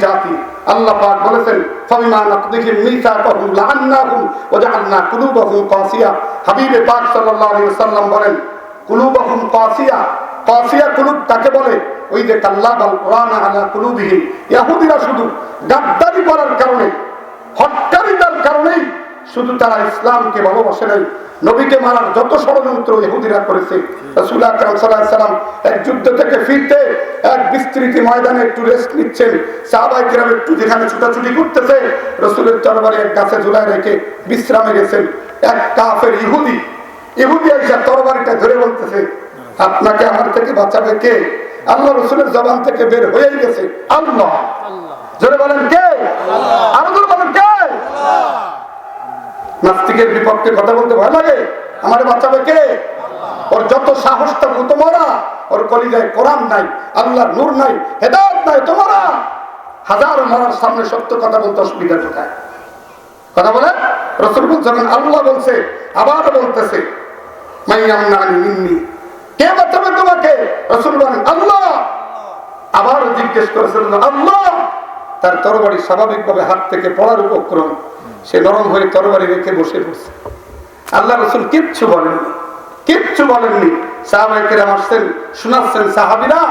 জাতি। আল্লাহ পাক বলেছেন ফাবিমা নাকদিহিম মিসাকাহুম লাআন্নাহুম ওয়া জাআলনা কুলুবাহুম কাসিয়া। হাবিবে পাক সাল্লাল্লাহু আলাইহি ওয়াসাল্লাম বলেন কুলুবাহুম কাসিয়া, কাসিয়া কুলুব তাকে বলে ওই যে কাল্লাবাল কুরআন আলা কুলুবিহিম, ইহুদিরা শুধু গাদ্দারি করার কারণে, হট্টারিতার কারণেই শুধু তারা ইসলামকে ভালোবাসে নাই, নবীকে মারার যত ষড়যন্ত্র ইহুদিরা করেছে। রাসূল আকরাম সাল্লাল্লাহু আলাইহি ওয়াসাল্লাম এক যুদ্ধ থেকে ফিরতে এক বিস্তৃতি ময়দানে একটু রেস্ট নিচ্ছেন, সাহাবায়ে কেরাম একটু যেখানে ছুটাছুটি করতেছে, রাসূলের তরবারি এক গাছে ঝুলায় রেখে বিশ্রামে গেছেন। এক কাফের ইহুদি এসে তরবারিটা ধরে বলতেছে আপনাকে আমার থেকে বাঁচাবে কে? আল্লাহ রাসূলের জবান থেকে বের হয়েই গেছে আল্লাহ। জোরে বলেন কে? আরো জোরে বলেন কে? নাস্তিকের বিপক্ষে কথা বলতে ভয় লাগে? আমারে বাঁচাবে কে? ওর যত সাহস থাকুক তোমরা, ওর কলিজায় কোরআন নাই, আল্লাহর নূর নাই, হেদায়েত নাই, তোমরা হাজার মারার সামনে সত্য কথা বলতে অসুবিধা কোথায়? কথা বলে রাসূল যখন আল্লাহ বলছে আবার বলতেছে মাইয়ামনানি মিন্নি, কে বাঁচাবে তোমাকে? রাসূল বলেন আল্লাহ। আবার জিজ্ঞেস করেছেন আল্লাহ। তার তরবারি স্বাভাবিকভাবে হাত থেকে পড়ার উপক্রম, সে নরম হয়ে তরবারি রেখে বসে পড়ছে। আল্লাহ রাসূল কিচ্ছু বলেননি। সাহাবায়ে কেরাম আসছেন, শোনাচ্ছেন সাহাবীরা,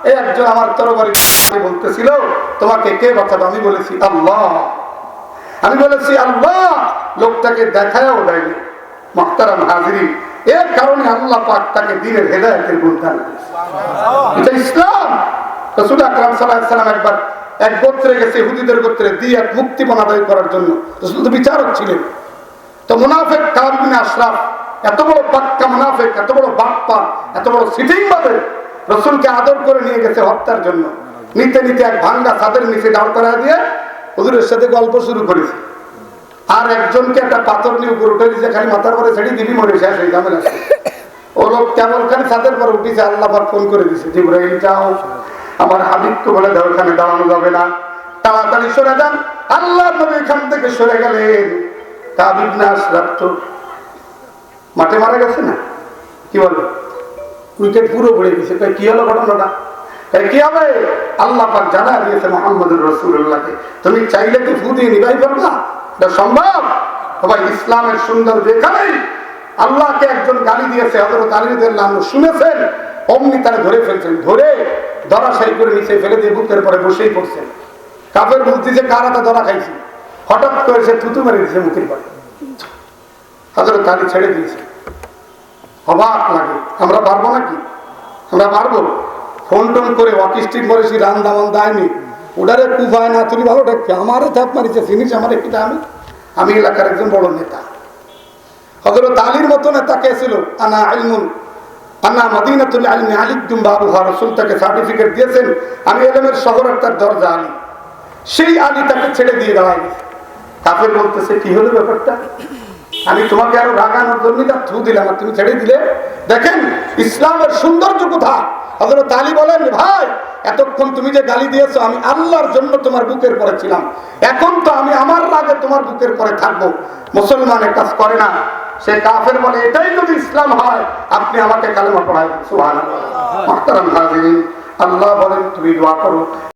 এই একজন আমার তরবারি বলতেছিল তোমাকে কে বাঁচাবে? আমি বলেছি আল্লাহ। লোকটাকে দেখায়ও দেয়নি। মুহতারাম হাজিরিন, এর কারণে আল্লাহ পাক তাকে দ্বীনের হেদায়েতের গুণ দান করেছে। এটা ইসলাম। রাসূল আকরাম সাল্লাল্লাহু আলাইহি ওয়াসাল্লাম একবার এক গোত্রে গেছে, ইহুদিদের গোত্রে দিয়াত মুক্তিপণ আদায় করার জন্য। রাসূল তো বিচারক ছিলেন। তো মুনাফিক কাব ইবনে আশরাফ, এত বড় পাক্কা মুনাফিক, এত বড় বাটপার, এত বড় সিটিংবাজ, রাসূলকে আদর করে নিয়ে গেছে হত্যার জন্য। নিতে এক ভাঙ্গা ছাদের নিচে দাঁড় করায় দিয়ে হুজুরের সাথে গল্প শুরু করেছে। আর একজনকে একটা পাথর নিয়ে উপরে উঠে দিয়েছে, খালি মাথার পরে ছেড়ে দিবি মরে শেষ হয়ে যাবে। ও লোক কেমন খালি ছাদের পরে উঠেছে, আল্লাহ পাক ফোন করে দিয়েছে জিবরাইল যাও আমার হাবিবকে বলে দাও এখানে দাঁড়ানো যাবে না, তাড়াতাড়ি সরে যান। আল্লাহ নবী এখান থেকে সরে গেলেন। কাব ইবনে আশরাফ তো মাঠে মারা গেছে না, কি বলো, উইকেট পুরো পড়ে গেছে। কি হলো ঘটনাটা? কি হবে? আল্লাহ পাক জানা দিয়েছে মুহাম্মদুর রাসূলুল্লাহকে, তুমি চাইলে কি ফু দিয়ে নিভাই পারবে না? এটা সম্ভব? সবাই ইসলামের সুন্দর যেখানেই আল্লাহকে একজন গালি দিয়েছে, হযরত আলী রাদিয়াল্লাহু আনহু শুনেছেন, অমনি তারা ধরে ফেলছেন, ধরে ধরাশায়ী করে নিচে ফেলে দিয়ে বুকের পরে বসেই পড়ছেন। কাফের বলতেছে কারাটা ধরা খাইছি, হঠাৎ করে সে থুতু মেরে দিয়েছে মুখের পরে। হযরত আলী ছেড়ে দিয়েছে। অবাক লাগে, আমরা পারবো নাকি? আমরা পারবো? ফোন টোন করে ওয়াকিস্টিক মরেছি, রান দামান দায়নি, ওটারে কুফায় না তুলি ভালো ডাকছে, আমারে চাপ মারিছে, চিনিস আমার একটু আমি এলাকার একজন বড় নেতা। হযরত আলীর মতো নেতা কে ছিল? আনা মদিনাতুল ইলমি আলিকুম বাবুহা, রাসূল তাকে সার্টিফিকেট দিয়েছেন আমি ইলমের শহর, তার দরজা আলী। সেই আলী তাকে ছেড়ে দিয়ে দাঁড়ায় গেছে। কাফের বলতেছে কি হলো ব্যাপারটা? আমি তোমাকে আরো রাগানোর জন্য থু দিলাম আর তুমি ছেড়ে দিলে। দেখেন ইসলামের সৌন্দর্য কোথায়। হযরত আলী বলেন ভাই এতক্ষণ তুমি যে গালি দিয়েছো আমি আল্লাহর জন্য তোমার বুকের পরে ছিলাম, এখন তো আমি আমার রাগে তোমার বুকের পরে থাকবো। মুসলমানের কাজ করে না। সে কাফের বলে এটাই যদি ইসলাম হয় আপনি আমাকে কালেমা পড়াই। সুবহানাল্লাহ। মুহতারাম হাজিরিন, আল্লাহ বলেন তুমি দোয়া করো